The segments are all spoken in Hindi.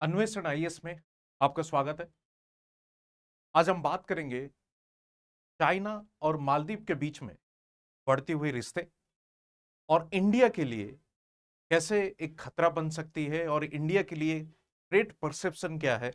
अन्वेषण आईएएस में आपका स्वागत है। आज हम बात करेंगे चाइना और मालदीव के बीच में बढ़ती हुई रिश्ते और इंडिया के लिए कैसे एक खतरा बन सकती है और इंडिया के लिए ट्रेड परसेप्शन क्या है।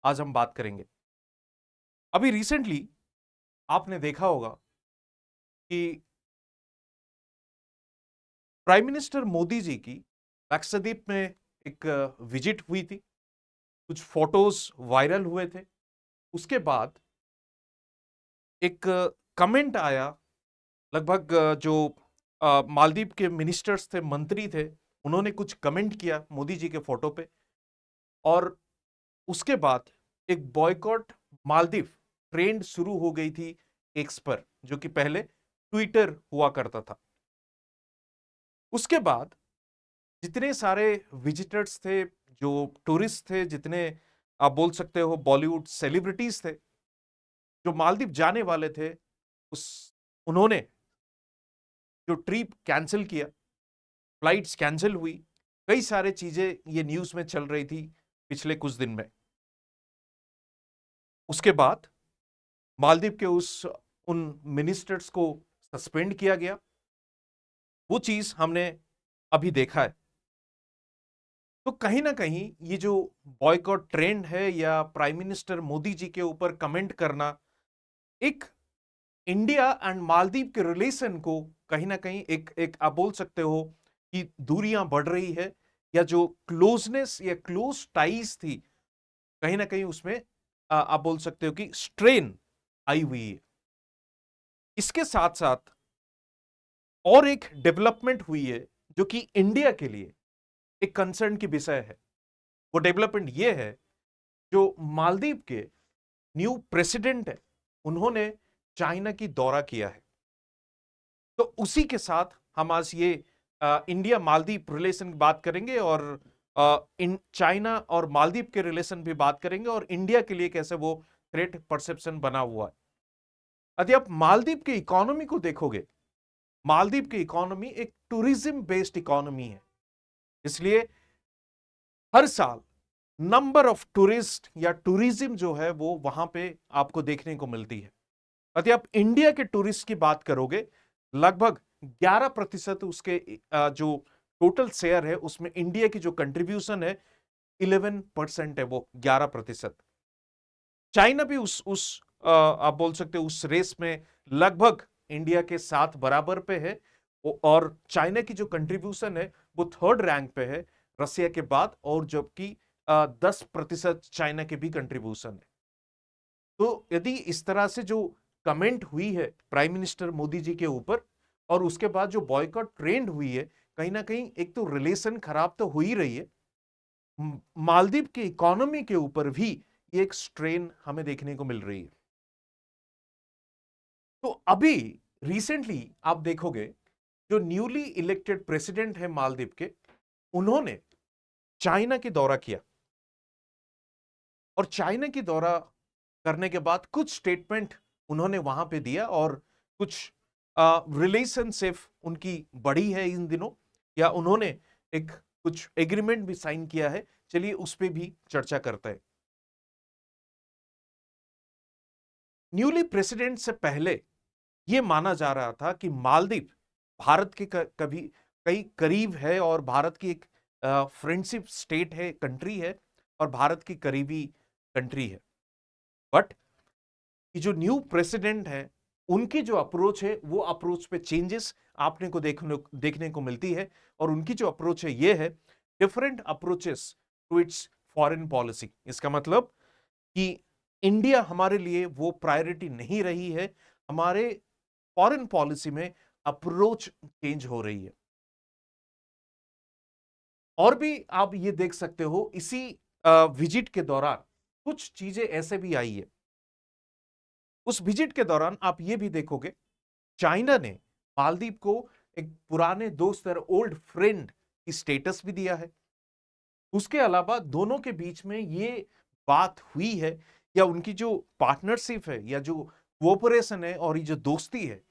आज हम बात करेंगे। अभी रिसेंटली आपने देखा होगा कि प्राइम मिनिस्टर मोदी जी की लक्षद्वीप में एक विजिट हुई थी। कुछ फोटोज वायरल हुए थे। उसके बाद एक कमेंट आया। लगभग जो मालदीव के मिनिस्टर्स थे, मंत्री थे, उन्होंने कुछ कमेंट किया मोदी जी के फोटो पे। और उसके बाद एक बॉयकॉट मालदीव ट्रेंड शुरू हो गई थी एक्स पर, जो कि पहले ट्विटर हुआ करता था। उसके बाद जितने सारे विजिटर्स थे, जो टूरिस्ट थे, जितने आप बोल सकते हो बॉलीवुड सेलिब्रिटीज थे जो मालदीव जाने वाले थे, उस उन्होंने जो ट्रिप कैंसिल किया, फ्लाइट्स कैंसिल हुई। कई सारे चीजें ये न्यूज में चल रही थी पिछले कुछ दिन में। उसके बाद मालदीव के उस उन मिनिस्टर्स को सस्पेंड किया गया। वो चीज हमने अभी देखा है। तो कहीं ना कहीं ये जो बॉयकॉट ट्रेंड है या प्राइम मिनिस्टर मोदी जी के ऊपर कमेंट करना, एक इंडिया एंड मालदीव के रिलेशन को कहीं ना कहीं एक एक आप बोल सकते हो कि दूरियां बढ़ रही है, या जो क्लोजनेस या क्लोज टाइज थी, कहीं ना कहीं उसमें आप बोल सकते हो कि स्ट्रेन आई हुई है। इसके साथ साथ और एक डेवलपमेंट हुई है जो कि इंडिया के लिए एक कंसर्न की विषय है। वो डेवलपमेंट ये है, जो मालदीव के न्यू प्रेसिडेंट है, उन्होंने चाइना की दौरा किया है। तो उसी के साथ हम आज ये इंडिया मालदीव रिलेशन की बात करेंगे, और इन चाइना और मालदीव के रिलेशन भी बात करेंगे, और इंडिया के लिए कैसे वो थ्रेट परसेप्शन बना हुआ है। यदि आप मालदीव के इकोनॉमी को देखोगे, मालदीव की इकोनॉमी एक टूरिज्म बेस्ड इकोनॉमी है। इसलिए हर साल नंबर ऑफ टूरिस्ट या टूरिज्म जो है वो वहां पे आपको देखने को मिलती है। यदि आप इंडिया के टूरिस्ट की बात करोगे, लगभग 11% उसके जो टोटल शेयर है उसमें इंडिया की जो कंट्रीब्यूशन है 11% है, वो 11%। चाइना भी उस आप बोल सकते हो उस रेस में लगभग इंडिया के साथ बराबर पे है। और चाइना की जो कंट्रीब्यूशन है वो थर्ड रैंक पे है रसिया के बाद, और जबकि 10% चाइना के भी कंट्रीब्यूशन है। तो यदि इस तरह से जो कमेंट हुई है प्राइम मिनिस्टर मोदी जी के ऊपर, और उसके बाद जो बॉयकॉट ट्रेंड हुई है, कहीं ना कहीं एक तो रिलेशन खराब तो हो ही रही है, मालदीव की इकोनॉमी के ऊपर भी एक स्ट्रेन हमें देखने को मिल रही है। तो अभी रिसेंटली आप देखोगे, जो न्यूली इलेक्टेड प्रेसिडेंट है मालदीव के, उन्होंने चाइना की दौरा किया। और चाइना की दौरा करने के बाद कुछ स्टेटमेंट उन्होंने वहां पे दिया, और कुछ रिलेशनशिप उनकी बढ़ी है इन दिनों, या उन्होंने एक कुछ एग्रीमेंट भी साइन किया है। चलिए उस पर भी चर्चा करते हैं। न्यूली प्रेसिडेंट से पहले यह माना जा रहा था कि मालदीव भारत के कभी कई करीब है, और भारत की एक फ्रेंडशिप स्टेट है, कंट्री है, और भारत की करीबी कंट्री है। बट ये जो न्यू प्रेसिडेंट है, उनकी जो अप्रोच है, वो अप्रोच पे चेंजेस आपने को देखने को मिलती है। और उनकी जो अप्रोच है ये है different approaches to its foreign policy. इसका मतलब कि इंडिया हमारे लिए वो प्रायोरिटी नहीं रही है, हमारे फॉरेन पॉलिसी में अप्रोच चेंज हो रही है। और भी आप ये देख सकते हो इसी विजिट के दौरान कुछ चीजें ऐसे भी आई है। उस विजिट के दौरान आप ये भी देखोगे, चाइना ने मालदीव को एक पुराने दोस्त और ओल्ड फ्रेंड की स्टेटस भी दिया है। उसके अलावा दोनों के बीच में ये बात हुई है, या उनकी जो पार्टनरशिप है या जो कोऑपरेशन है और ये जो दोस्ती है,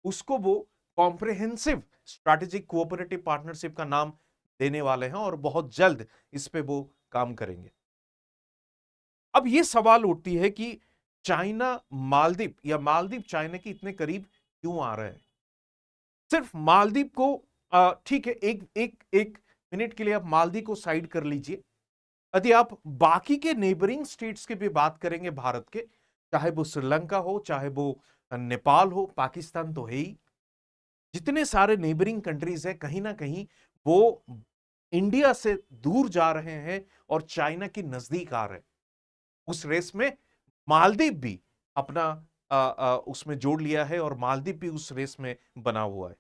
उसको वो कॉम्प्रिहेंसिव स्ट्रैटेजिक कोऑपरेटिव पार्टनरशिप का नाम देने वाले हैं, और बहुत जल्द इस पे वो काम करेंगे। अब ये सवाल उठती है कि चाइना मालदीव या मालदीव चाइना के इतने करीब क्यों आ रहे हैं? सिर्फ मालदीव को ठीक है, एक एक एक मिनट के लिए आप मालदीव को साइड कर लीजिए। यदि आप बाकी के नेबरिंग स्टेट्स की भी बात करेंगे भारत के, चाहे वो श्रीलंका हो, चाहे वो नेपाल हो, पाकिस्तान तो है ही, जितने सारे नेबरिंग कंट्रीज हैं कहीं ना कहीं वो इंडिया से दूर जा रहे हैं और चाइना के नजदीक आ रहे हैं। उस रेस में मालदीव भी अपना उसमें जोड़ लिया है और मालदीव भी उस रेस में बना हुआ है।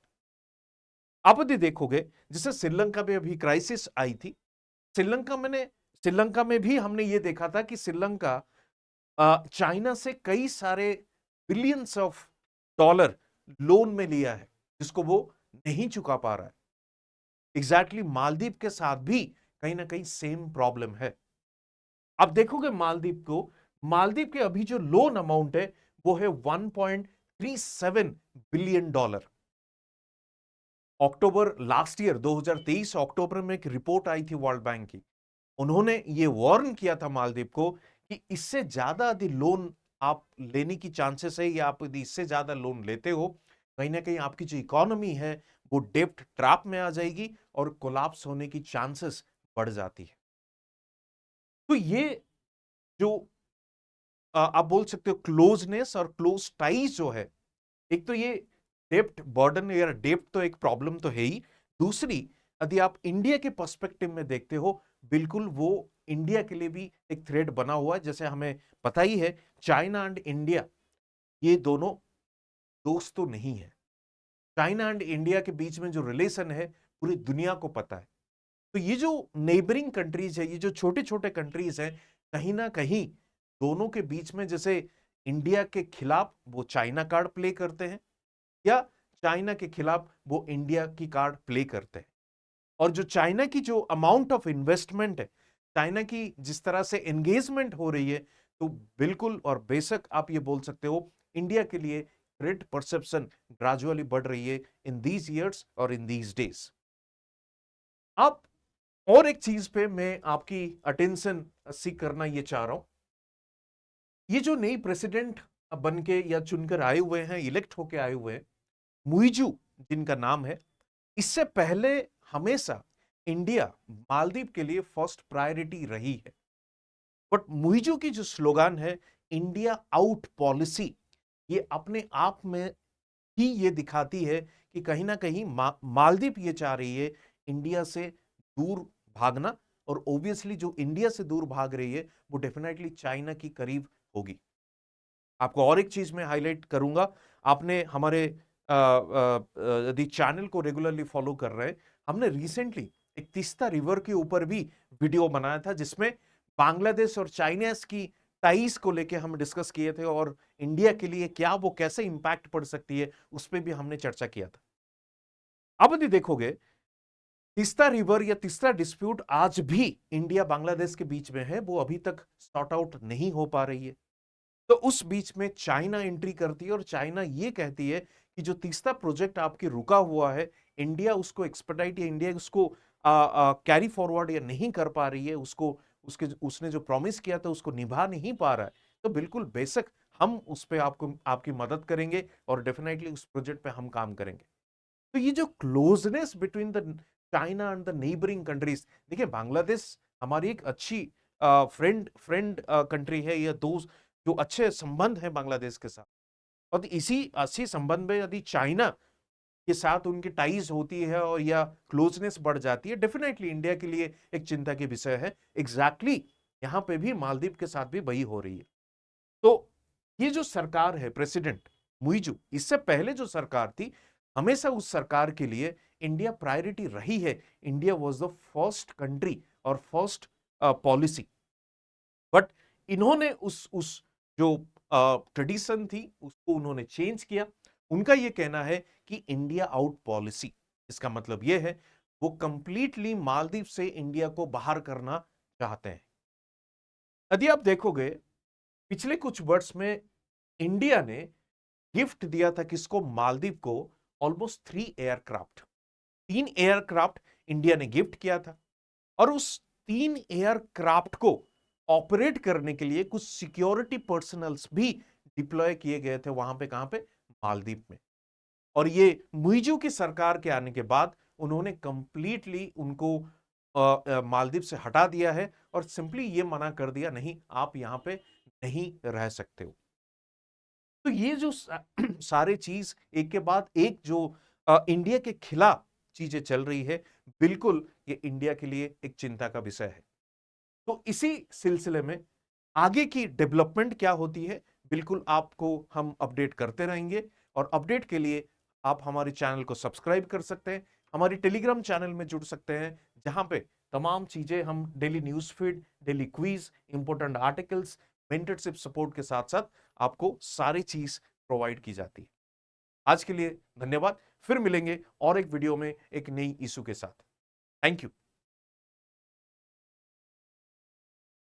आप यदि देखोगे, जैसे श्रीलंका में अभी क्राइसिस आई थी, श्रीलंका में भी हमने ये देखा था कि श्रीलंका चाइना से कई सारे बिलियंस ऑफ डॉलर लोन में लिया है, जिसको वो नहीं चुका पा रहा है। एग्जैक्टली मालदीव के साथ भी कहीं ना कहीं सेम प्रॉब्लम है। आप देखोगे मालदीव के अभी जो लोन अमाउंट है वो है 1.37 बिलियन डॉलर। अक्टूबर लास्ट ईयर 2023 अक्टूबर में एक रिपोर्ट आई थी वर्ल्ड बैंक की, उन्होंने ये वार्न किया था मालदीव को कि इससे ज्यादा यदि लोन आप लेने की चांसेस है या आप यदि इससे ज्यादा लोन लेते हो, कहीं ना कहीं आपकी जो इकोनॉमी है वो डेब्ट ट्रैप में आ जाएगी और कोलैप्स होने की चांसेस बढ़ जाती है। तो ये जो आप बोल सकते हो क्लोजनेस और क्लोज टाइज जो है, एक तो ये डेब्ट बर्डन या डेब्ट तो एक प्रॉब्लम तो है ही, दूसरी यदि आप इंडिया के पर्सपेक्टिव में देखते हो, बिल्कुल वो इंडिया के लिए भी एक थ्रेट बना हुआ है। जैसे हमें पता ही है चाइना एंड इंडिया ये दोनों दोस्त तो नहीं है। चाइना एंड इंडिया के बीच में जो रिलेशन है पूरी दुनिया को पता है। तो ये जो नेबरिंग कंट्रीज है, ये जो छोटे छोटे कंट्रीज हैं, कहीं ना कहीं दोनों के बीच में जैसे इंडिया के खिलाफ वो चाइना कार्ड प्ले करते हैं या चाइना के खिलाफ वो इंडिया की कार्ड प्ले करते हैं। और जो चाइना की जो अमाउंट ऑफ इन्वेस्टमेंट है, चाइना की जिस तरह से एंगेजमेंट हो रही है, तो बिल्कुल और बेशक आप ये बोल सकते हो इंडिया के लिए थ्रेट परसेप्शन ग्रेजुअली बढ़ रही है इन दीज ईयर्स और इन दीज डेज। अब और एक चीज पे मैं आपकी अटेंशन सीख करना ये चाह रहा हूं, ये जो नई प्रेसिडेंट बन के या चुनकर आए हुए हैं, इलेक्ट होके आए हुए हैं, मुइजू जिनका नाम है, इससे पहले हमेशा इंडिया मालदीव के लिए फर्स्ट प्रायोरिटी रही है। बट मुइजू की जो स्लोगान है इंडिया आउट पॉलिसी, ये अपने आप में ही ये दिखाती है कि कहीं ना कहीं मालदीव ये चाह रही है इंडिया से दूर भागना, और ऑब्वियसली जो इंडिया से दूर भाग रही है वो डेफिनेटली चाइना की करीब होगी। आपको और एक चीज मैं हाईलाइट करूंगा, आपने हमारे यदि चैनल को रेगुलरली फॉलो कर रहे हैं, हमने रिसेंटली एक तीस्ता रिवर के ऊपर भी वीडियो बनाया था जिसमें बांग्लादेश और चाइना की टाइज को लेके हम डिस्कस किए थे और इंडिया के लिए क्या वो कैसे इंपैक्ट पड़ सकती है उस पर भी हमने चर्चा किया था। अब यदि देखोगे तीस्ता रिवर या तीस्ता डिस्प्यूट आज भी इंडिया बांग्लादेश के बीच में है, वो अभी तक सॉर्ट आउट नहीं हो पा रही है। तो उस बीच में चाइना एंट्री करती है और चाइना ये कहती है कि जो तीस्ता प्रोजेक्ट आपके रुका हुआ है, इंडिया उसको एक्सपर्टाइट या इंडिया उसको कैरी फॉरवर्ड या नहीं कर पा रही है, उसको उसने जो प्रॉमिस किया था उसको निभा नहीं पा रहा है, तो बिल्कुल बेशक हम उस पर आपको आपकी मदद करेंगे और डेफिनेटली उस प्रोजेक्ट पे हम काम करेंगे। तो ये जो closeness between the China and the neighbouring countries, देखिए बांग्लादेश हमारी एक अच्छी फ्रेंड फ्रेंड कंट्री है, या दोस्त जो अच्छे संबंध हैं बांग्लादेश के साथ, और इसी अच्छी संबंध में यदि चाइना के साथ उनकी टाइज होती है और या क्लोजनेस बढ़ जाती है, डेफिनेटली इंडिया के लिए एक चिंता की विषय है। एग्जैक्टली यहां पे भी मालदीव के साथ भी वही हो रही है। तो ये जो सरकार है प्रेसिडेंट मुइजू, इससे पहले जो सरकार थी, हमेशा उस सरकार के लिए इंडिया प्रायोरिटी रही है। India was the first country और फर्स्ट पॉलिसी। बट इन्होंने उस जो ट्रेडिशन थी उसको उन्होंने चेंज किया। उनका यह कहना है कि इंडिया आउट पॉलिसी, इसका मतलब यह है वो कंप्लीटली मालदीव से इंडिया को बाहर करना चाहते हैं। यदि आप देखोगे पिछले कुछ वर्ष में इंडिया ने गिफ्ट दिया था किसको, मालदीव को, ऑलमोस्ट 3 एयरक्राफ्ट इंडिया ने गिफ्ट किया था। और उस 3 एयरक्राफ्ट को ऑपरेट करने के लिए कुछ सिक्योरिटी पर्सनल्स भी डिप्लॉय किए गए थे वहां पे, कहां पे, मालदीव में। और ये मुइजू की सरकार के आने के बाद उन्होंने कंप्लीटली उनको मालदीव से हटा दिया है और सिंपली ये मना कर दिया, नहीं आप यहां पे नहीं रह सकते हो। तो ये जो सारे चीज एक के बाद एक जो इंडिया के खिलाफ चीजें चल रही है, बिल्कुल ये इंडिया के लिए एक चिंता का विषय है। तो इसी सिलसिले में आगे की डेवलपमेंट क्या होती है, बिल्कुल आपको हम अपडेट करते रहेंगे। और अपडेट के लिए आप हमारे चैनल को सब्सक्राइब कर सकते हैं, हमारी टेलीग्राम चैनल में जुड़ सकते हैं, जहां पे तमाम चीजें हम daily news feed, daily quiz, important articles, mentorship support के साथ साथ आपको सारी चीज प्रोवाइड की जाती है। आज के लिए धन्यवाद। फिर मिलेंगे और एक वीडियो में एक नई इशू के साथ। Thank you.